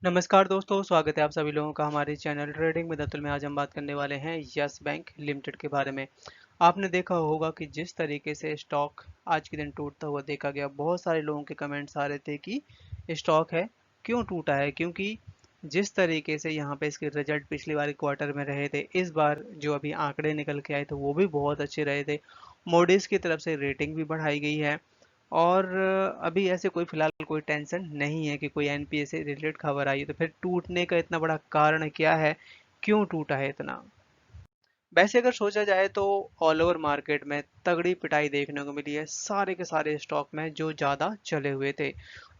नमस्कार दोस्तों, स्वागत है आप सभी लोगों का हमारे चैनल ट्रेडिंग विद अतुल में। आज हम बात करने वाले हैं यस बैंक लिमिटेड के बारे में। आपने देखा होगा कि जिस तरीके से स्टॉक आज के दिन टूटता हुआ देखा गया, बहुत सारे लोगों के कमेंट्स आ रहे थे कि स्टॉक है क्यों टूटा है, क्योंकि जिस तरीके से यहाँ पे इसके रिजल्ट पिछली बार क्वार्टर में रहे थे, इस बार जो अभी आंकड़े निकल के आए थे वो भी बहुत अच्छे रहे थे। मोडिस की तरफ से रेटिंग भी बढ़ाई गई है और अभी ऐसे कोई फिलहाल कोई टेंशन नहीं है कि कोई एनपीए से रिलेटेड खबर आई है। तो फिर टूटने का इतना बड़ा कारण क्या है, क्यों टूटा है इतना? वैसे अगर सोचा जाए तो ऑल ओवर मार्केट में तगड़ी पिटाई देखने को मिली है सारे के सारे स्टॉक में जो ज़्यादा चले हुए थे।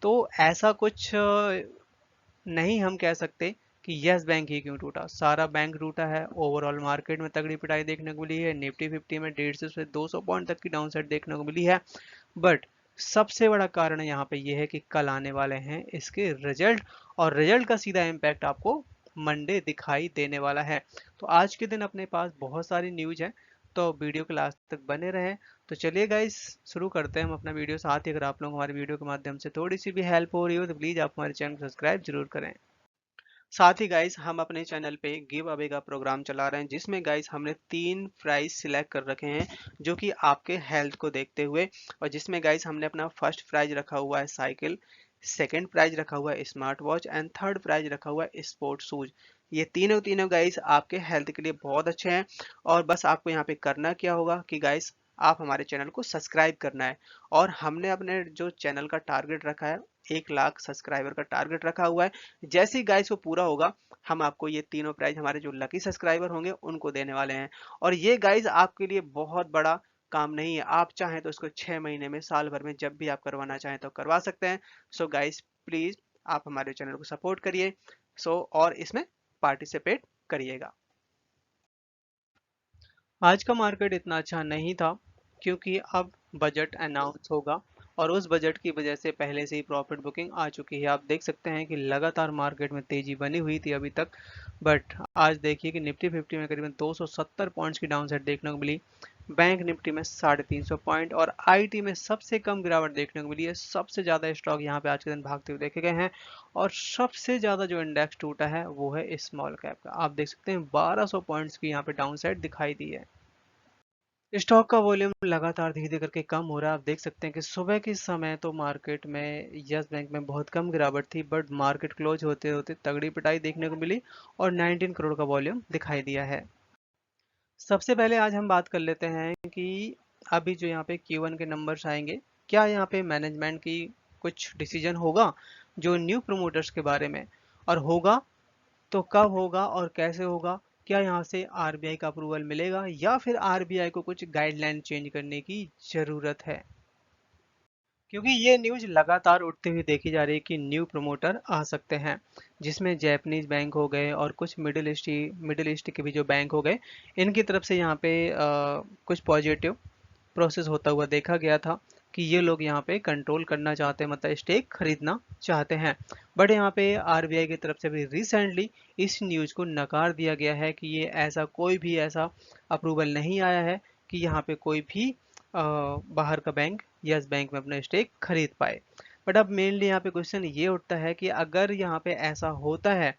तो ऐसा कुछ नहीं हम कह सकते कि यस बैंक ही क्यों टूटा, सारा बैंक टूटा है। ओवरऑल मार्केट में तगड़ी पिटाई देखने को मिली है। निफ्टी 50 में 150 से 200 पॉइंट तक की डाउनसाइड देखने को मिली है। बट सबसे बड़ा कारण यहाँ पे ये है कि कल आने वाले हैं इसके रिजल्ट, और रिजल्ट का सीधा इम्पैक्ट आपको मंडे दिखाई देने वाला है। तो आज के दिन अपने पास बहुत सारी न्यूज है, तो वीडियो के लास्ट तक बने रहें। तो चलिए गाइस, शुरू करते हैं हम अपना वीडियो। साथ ही अगर आप लोग हमारे वीडियो के माध्यम से थोड़ी सी भी हेल्प हो रही हो तो प्लीज़ आप हमारे चैनल को सब्सक्राइब जरूर करें। साथ ही गाइस, हम अपने चैनल पे गिव अवे का प्रोग्राम चला रहे हैं, जिसमें गाइस हमने 3 प्राइज सिलेक्ट कर रखे हैं जो कि आपके हेल्थ को देखते हुए। और जिसमें गाइस हमने अपना फर्स्ट प्राइज रखा हुआ है साइकिल, सेकंड प्राइज रखा हुआ है smart watch and third prize रखा हुआ है स्पोर्ट शूज। ये तीनों तीनों गाइस आपके हेल्थ के लिए बहुत अच्छे हैं। और बस आपको यहाँ पे करना क्या होगा कि गाइस आप हमारे चैनल को सब्सक्राइब करना है। और हमने अपने जो चैनल का टारगेट रखा है, 1 लाख सब्सक्राइबर का टारगेट रखा हुआ है। जैसे ही गाइस वो पूरा होगा, हम आपको ये तीनों प्राइज हमारे जो लकी सब्सक्राइबर होंगे उनको देने वाले हैं। और ये गाइस आपके लिए बहुत बड़ा काम नहीं है, आप चाहें तो इसको 6 महीने में, साल भर में जब भी आप करवाना चाहें तो करवा सकते हैं। सो गाइस प्लीज आप हमारे चैनल को सपोर्ट करिए। और इसमें पार्टिसिपेट करिएगा। आज का मार्केट इतना अच्छा नहीं था क्योंकि अब बजट अनाउंस होगा, और उस बजट की वजह से पहले से ही प्रॉफिट बुकिंग आ चुकी है। आप देख सकते हैं कि लगातार मार्केट में तेजी बनी हुई थी अभी तक। बट आज देखिए कि निफ्टी 50 में करीबन 270 पॉइंट्स की डाउन साइड देखने को मिली। बैंक निफ्टी में 350 पॉइंट और आईटी में सबसे कम गिरावट देखने को मिली है। सबसे ज़्यादा स्टॉक यहाँ पे आज के दिन भागते हुए देखे गए हैं। और सबसे ज़्यादा जो इंडेक्स टूटा है वो है स्मॉल कैप का। आप देख सकते हैं 1200 पॉइंट्स की यहाँ पे डाउन साइड दिखाई दी है। स्टॉक का वॉल्यूम लगातार धीरे धीरे करके कम हो रहा है। आप देख सकते हैं कि सुबह के समय तो मार्केट में यस बैंक में बहुत कम गिरावट थी, बट मार्केट क्लोज होते होते तगड़ी पिटाई देखने को मिली और 19 करोड़ का वॉल्यूम दिखाई दिया है। सबसे पहले आज हम बात कर लेते हैं कि अभी जो यहाँ पे Q1 के नंबर्स आएंगे, क्या यहाँ पे मैनेजमेंट की कुछ डिसीजन होगा जो न्यू प्रमोटर्स के बारे में, और होगा तो कब होगा और कैसे होगा? क्या यहाँ से आरबीआई का अप्रूवल मिलेगा या फिर आरबीआई को कुछ गाइडलाइन चेंज करने की जरूरत है? क्योंकि ये न्यूज लगातार उठती हुई देखी जा रही है कि न्यू प्रमोटर आ सकते हैं, जिसमें जैपनीज बैंक हो गए और कुछ मिडिल ईस्ट के भी जो बैंक हो गए, इनकी तरफ से यहाँ पे कुछ पॉजिटिव प्रोसेस होता हुआ देखा गया था कि ये लोग यहाँ पे कंट्रोल करना चाहते हैं, मतलब स्टेक खरीदना चाहते हैं। बट यहाँ पे आरबीआई की तरफ से भी रिसेंटली इस न्यूज को नकार दिया गया है कि ये ऐसा कोई भी ऐसा अप्रूवल नहीं आया है कि यहाँ पे कोई भी बाहर का बैंक यस बैंक में अपना स्टेक खरीद पाए। बट अब मेनली यहाँ पे क्वेश्चन ये उठता है कि अगर यहाँ पे ऐसा होता है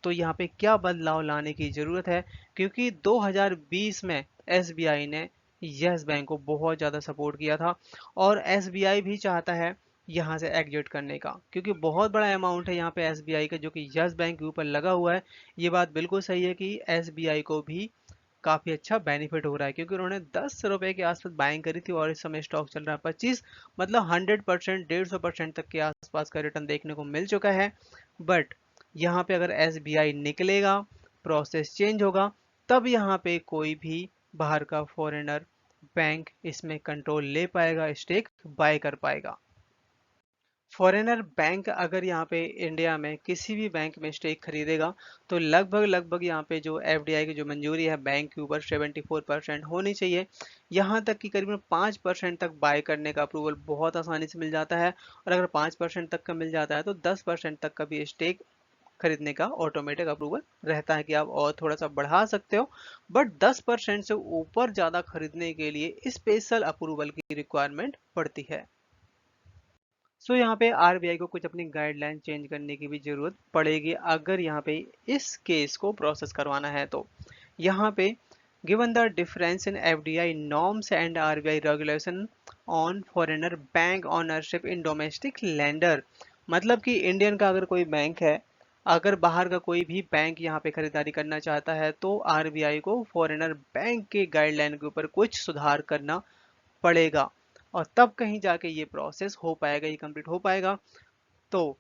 तो यहाँ पे क्या बदलाव लाने की ज़रूरत है, क्योंकि 2020 में एसबीआई ने यस बैंक को बहुत ज़्यादा सपोर्ट किया था और एसबीआई भी चाहता है यहाँ से एग्जिट करने का, क्योंकि बहुत बड़ा अमाउंट है यहाँ पे एसबीआई का जो कि यस बैंक के ऊपर लगा हुआ है। ये बात बिल्कुल सही है कि एसबीआई को भी काफ़ी अच्छा बेनिफिट हो रहा है, क्योंकि उन्होंने 10 रुपए के आसपास बाइंग करी थी और इस समय स्टॉक चल रहा है 25, मतलब 100%, 150% तक के आसपास का रिटर्न देखने को मिल चुका है। बट यहाँ पे अगर एसबीआई निकलेगा, प्रोसेस चेंज होगा, तब यहाँ पे कोई भी बाहर का फॉरेनर बैंक इसमें कंट्रोल ले पाएगा, स्टेक बाय कर पाएगा। फॉरेनर बैंक अगर यहाँ पे इंडिया में किसी भी बैंक में स्टेक खरीदेगा तो लगभग लगभग यहाँ पे जो एफडीआई की जो मंजूरी है बैंक के ऊपर 74% होनी चाहिए। यहाँ तक कि करीबन 5% तक बाय करने का अप्रूवल बहुत आसानी से मिल जाता है। और अगर 5% तक का मिल जाता है तो 10% तक का भी स्टेक खरीदने का ऑटोमेटिक अप्रूवल रहता है कि आप और थोड़ा सा बढ़ा सकते हो। बट 10% से ऊपर ज़्यादा खरीदने के लिए स्पेशल अप्रूवल की रिक्वायरमेंट पड़ती है। सो यहाँ पे आरबीआई को कुछ अपनी गाइडलाइन चेंज करने की भी जरूरत पड़ेगी अगर यहाँ पे इस केस को प्रोसेस करवाना है तो। यहाँ पे given the difference in FDI norms and RBI regulation on foreigner bank ownership in domestic lender, मतलब कि इंडियन का अगर कोई बैंक है, अगर बाहर का कोई भी बैंक यहाँ पे खरीदारी करना चाहता है तो आरबीआई को फॉरेनर बैंक के गाइडलाइन के ऊपर कुछ सुधार करना पड़ेगा और तब कहीं जाके ये प्रोसेस हो पाएगा, ये कंप्लीट हो पाएगा। तो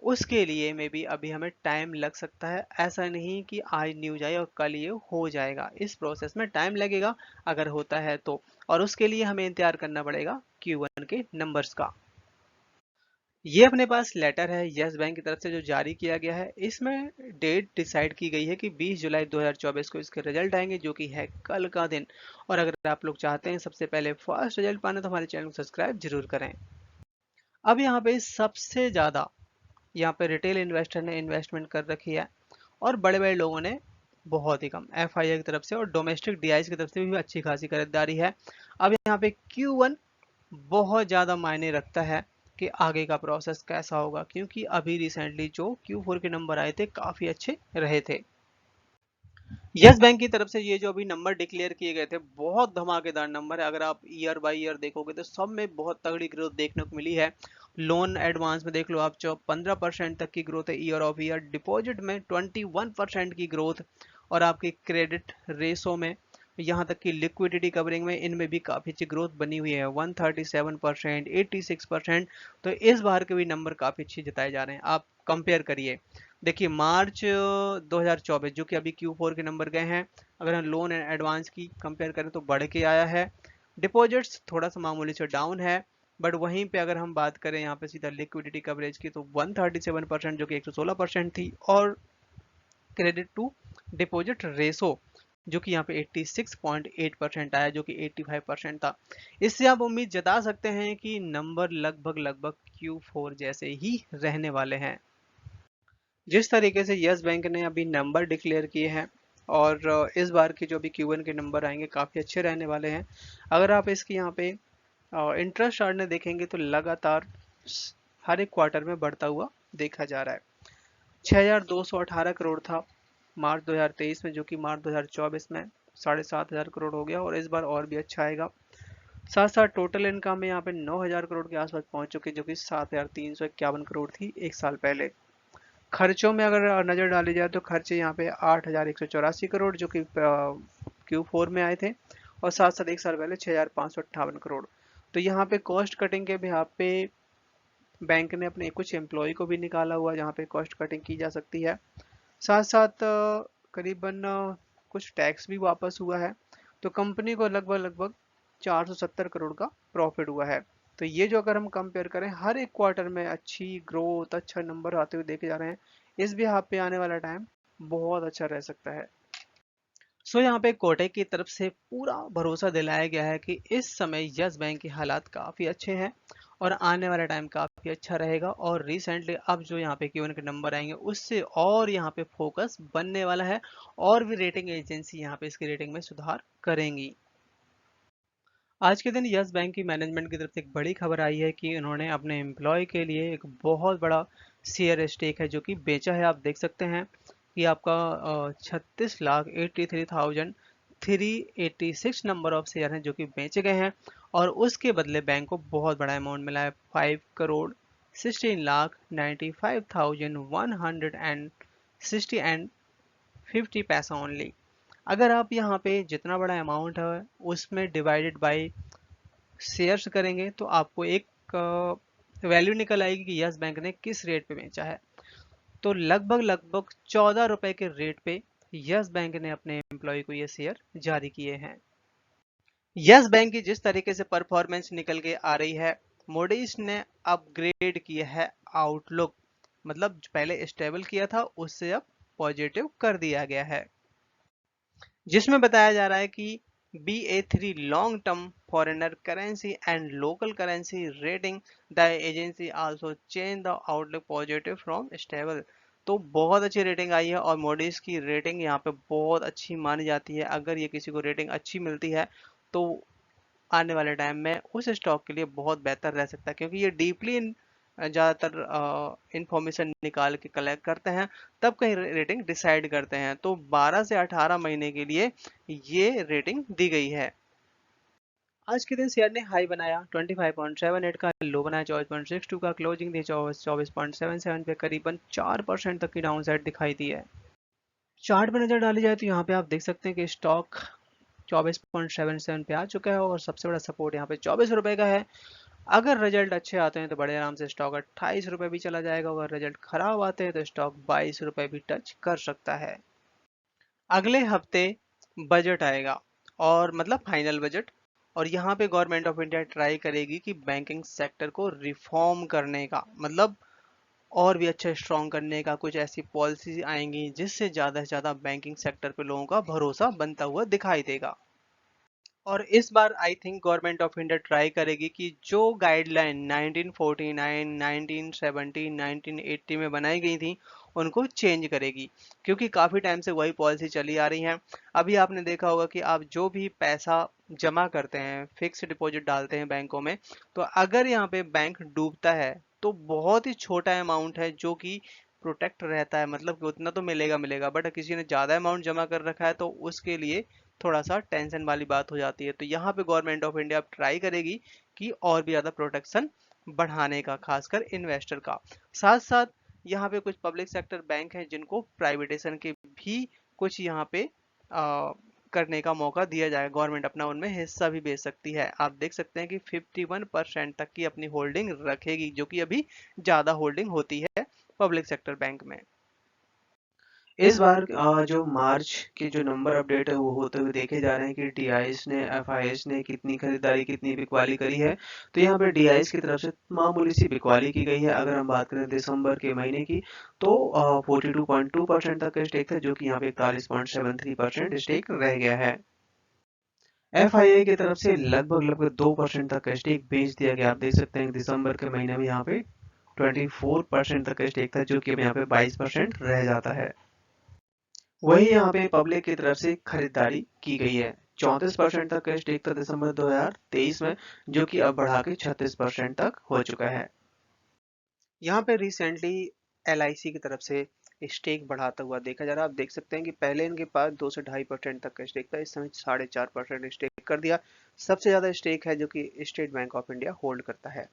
उसके लिए में भी अभी हमें टाइम लग सकता है, ऐसा नहीं कि आज न्यूज आई और कल ये हो जाएगा, इस प्रोसेस में टाइम लगेगा अगर होता है तो। और उसके लिए हमें इंतजार करना पड़ेगा Q1 के नंबर्स का। ये अपने पास लेटर है यस बैंक की तरफ से जो जारी किया गया है, इसमें डेट डिसाइड की गई है कि 20 जुलाई 2024 को इसके रिजल्ट आएंगे जो कि है कल का दिन। और अगर आप लोग चाहते हैं सबसे पहले फर्स्ट रिजल्ट पाना तो हमारे चैनल को सब्सक्राइब जरूर करें। अब यहाँ पे सबसे ज़्यादा यहाँ पे रिटेल इन्वेस्टर ने इन्वेस्टमेंट कर रखी है और बड़े बड़े लोगों ने बहुत ही कम, एफआईआई की तरफ से और डोमेस्टिक डीआईज की तरफ से भी अच्छी खासी खरीदारी है। अब यहाँ पे Q1 बहुत ज़्यादा मायने रखता है कि आगे का प्रोसेस कैसा होगा, क्योंकि अभी रिसेंटली जो Q4 के नंबर आए थे काफ़ी अच्छे रहे थे। यस बैंक की तरफ से ये जो अभी नंबर डिक्लेयर किए गए थे बहुत धमाकेदार नंबर है। अगर आप ईयर बाय ईयर देखोगे तो सब में बहुत तगड़ी ग्रोथ देखने को मिली है। लोन एडवांस में देख लो आप 15% तक की ग्रोथ है ईयर ऑफ ईयर, डिपॉजिट में 21% की ग्रोथ, और आपकी क्रेडिट रेशो में यहाँ तक कि लिक्विडिटी कवरिंग में इनमें भी काफ़ी अच्छी ग्रोथ बनी हुई है 137%, 86%। तो इस बार के भी नंबर काफ़ी अच्छे जताए जा रहे हैं। आप कंपेयर करिए, देखिए मार्च 2024 जो कि अभी Q4 के नंबर गए हैं, अगर हम लोन एंड एडवांस की कंपेयर करें तो बढ़ के आया है। डिपॉजिट्स थोड़ा सा मामूली से डाउन है, बट वहीं पे अगर हम बात करें यहाँ पे सीधा लिक्विडिटी कवरेज की तो 137% जो कि 116% थी, और क्रेडिट टू डिपॉजिट रेशो जो कि यहाँ पे 86.8% आया जो कि 85% था। इससे आप उम्मीद जता सकते हैं कि नंबर लगभग लगभग Q4 जैसे ही रहने वाले हैं। जिस तरीके से यस बैंक ने अभी नंबर डिक्लेयर किए हैं और इस बार की जो भी Q1 के नंबर आएंगे काफ़ी अच्छे रहने वाले हैं। अगर आप इसकी यहाँ पे इंटरेस्ट चार्ट देखेंगे तो लगातार हर एक क्वार्टर में बढ़ता हुआ देखा जा रहा है। 6,218 करोड़ था मार्च 2023 में, जो कि मार्च 2024 में 7,500 करोड़ हो गया और इस बार और भी अच्छा आएगा। साथ साथ टोटल इनकम यहाँ पे 9,000 करोड़ के आसपास पहुंच चुकी है जो कि 7,351 करोड़ थी एक साल पहले। खर्चों में अगर नज़र डाली जाए तो खर्चे यहाँ पे 8,184 करोड़ जो कि Q4 में आए थे, और साथ साथ एक साल पहले 6,558 करोड़। तो यहाँ पे कॉस्ट कटिंग के बिहाफ पे बैंक ने अपने कुछ एम्प्लॉय को भी निकाला हुआ जहाँ पे कॉस्ट कटिंग की जा सकती है। साथ साथ करीबन कुछ टैक्स भी वापस हुआ है, तो कंपनी को लगभग लगभग 470 करोड़ का प्रॉफिट हुआ है। तो ये जो अगर हम कंपेयर करें हर एक क्वार्टर में अच्छी ग्रोथ, अच्छा नंबर आते हुए देखे जा रहे हैं, इस भी हाफ पे आने वाला टाइम बहुत अच्छा रह सकता है। सो यहाँ पे कोटक की तरफ से पूरा भरोसा दिलाया गया है कि इस समय यस बैंक के हालात काफ़ी अच्छे हैं और आने वाला टाइम काफ़ी अच्छा रहेगा। और रिसेंटली अब जो यहाँ पे Q1 के नंबर आएंगे उससे और यहाँ पे फोकस बनने वाला है और भी रेटिंग एजेंसी यहाँ पे इसकी रेटिंग में सुधार करेंगी। आज के दिन यस बैंक की मैनेजमेंट की तरफ से एक बड़ी खबर आई है कि उन्होंने अपने एम्प्लॉय के लिए एक बहुत बड़ा शेयर स्टेक है जो कि बेचा है। आप देख सकते हैं कि आपका 36,83,386 नंबर ऑफ शेयर हैं जो कि बेचे गए हैं, और उसके बदले बैंक को बहुत बड़ा अमाउंट मिला है 5,16,95,160 पैसा ओनली। अगर आप यहाँ पे जितना बड़ा अमाउंट है उसमें डिवाइडेड बाय शेयर्स करेंगे तो आपको एक वैल्यू निकल आएगी कि यस बैंक ने किस रेट पे बेचा है। तो लगभग लगभग 14 रुपए के रेट पे यस बैंक ने अपने एम्प्लॉय को ये शेयर जारी किए हैं। यस बैंक की जिस तरीके से परफॉर्मेंस निकल के आ रही है, मोडीज ने अपग्रेड किया है आउटलुक, मतलब पहले स्टेबल किया था उससे अब पॉजिटिव कर दिया गया है, जिसमें बताया जा रहा है कि BA3 long term foreigner currency and local currency rating, the agency also change the outlook positive from stable. तो बहुत अच्छी रेटिंग आई है और मोडीज की रेटिंग यहाँ पे बहुत अच्छी मानी जाती है। अगर ये किसी को रेटिंग अच्छी मिलती है तो आने वाले टाइम में उस स्टॉक के लिए बहुत बेहतर रह सकता है, क्योंकि ये डीपली ज़्यादातर इंफॉर्मेशन निकाल के कलेक्ट करते हैं, तब कहीं रेटिंग डिसाइड करते हैं। तो 12 से 18 महीने के लिए ये रेटिंग दी गई है। आज के दिन शेयर ने हाई बनाया 25.78 का, लो बनाया 24.62 का, क्लोजिंग दी 24.77 पे, करीबन 4% तक की डाउन साइड दिखाई दी है। चार्ट पे नजर डाली जाए तो यहाँ पे आप देख सकते हैं कि स्टॉक 24.77 पे आ चुका है और सबसे बड़ा सपोर्ट यहाँ पे 24 रुपए का है। अगर रिजल्ट अच्छे आते हैं तो बड़े आराम से स्टॉक 28 रुपए भी चला जाएगा, अगर रिजल्ट खराब आते हैं तो स्टॉक 22 रुपए भी टच कर सकता है। अगले हफ्ते बजट आएगा, और मतलब फाइनल बजट, और यहाँ पे गवर्नमेंट ऑफ इंडिया ट्राई करेगी कि बैंकिंग सेक्टर को रिफॉर्म करने का, मतलब और भी अच्छा स्ट्रॉन्ग करने का कुछ ऐसी पॉलिसी आएंगी जिससे ज़्यादा से ज़्यादा बैंकिंग सेक्टर पे लोगों का भरोसा बनता हुआ दिखाई देगा। और इस बार I think government of India try करेगी कि जो गाइडलाइन 1949, 1970, 1980 में बनाई गई थी उनको चेंज करेगी, क्योंकि काफ़ी टाइम से वही पॉलिसी चली आ रही है। अभी आपने देखा होगा कि आप जो भी पैसा जमा करते हैं, फिक्स डिपॉजिट डालते हैं बैंकों में, तो अगर यहाँ पे बैंक डूबता है तो बहुत ही छोटा अमाउंट है जो कि प्रोटेक्ट रहता है, मतलब कि उतना तो मिलेगा मिलेगा, बट किसी ने ज़्यादा अमाउंट जमा कर रखा है तो उसके लिए थोड़ा सा टेंशन वाली बात हो जाती है। तो यहाँ पे गवर्नमेंट ऑफ इंडिया अब ट्राई करेगी कि और भी ज़्यादा प्रोटेक्शन बढ़ाने का, खासकर इन्वेस्टर का। साथ साथ यहाँ पे कुछ पब्लिक सेक्टर बैंक हैं जिनको प्राइवेटेशन के भी कुछ यहाँ पे करने का मौका दिया जाएगा, गवर्नमेंट अपना उनमें हिस्सा भी बेच सकती है। आप देख सकते हैं कि 51% तक की अपनी होल्डिंग रखेगी, जो कि अभी ज़्यादा होल्डिंग होती है पब्लिक सेक्टर बैंक में। इस बार जो मार्च के जो नंबर अपडेट है वो होते हुए देखे जा रहे हैं कि डीआईएस ने, एफआईएस ने कितनी खरीदारी, कितनी बिकवाली करी है। तो यहाँ पे डीआईएस की तरफ से मामूली सी बिकवाली की गई है। अगर हम बात करें दिसंबर के महीने की, तो 42.2% तक का स्टेक था, जो कि यहाँ पे 41.73% स्टेक रह गया है। एफआईआई की तरफ से लगभग लगभग 2% तक का स्टेक बेच दिया गया। आप देख सकते हैं दिसंबर के महीने में यहाँ पे 24% तक का स्टेक था, जो कि अब यहाँ पे 22% रह जाता है। वही यहाँ पे पब्लिक की तरफ से खरीदारी की गई है। 34% तक का स्टेक था दिसंबर 2023 में, जो कि अब बढ़ा के 36% तक हो चुका है। यहाँ पे रिसेंटली एलआईसी की तरफ से स्टेक बढ़ाता हुआ देखा जा रहा है। आप देख सकते हैं कि पहले इनके पास 2 से 2.5% तक का स्टेक था, इस समय 4.5% स्टेक कर दिया। सबसे ज्यादा स्टेक है जो कि state bank of India hold करता है।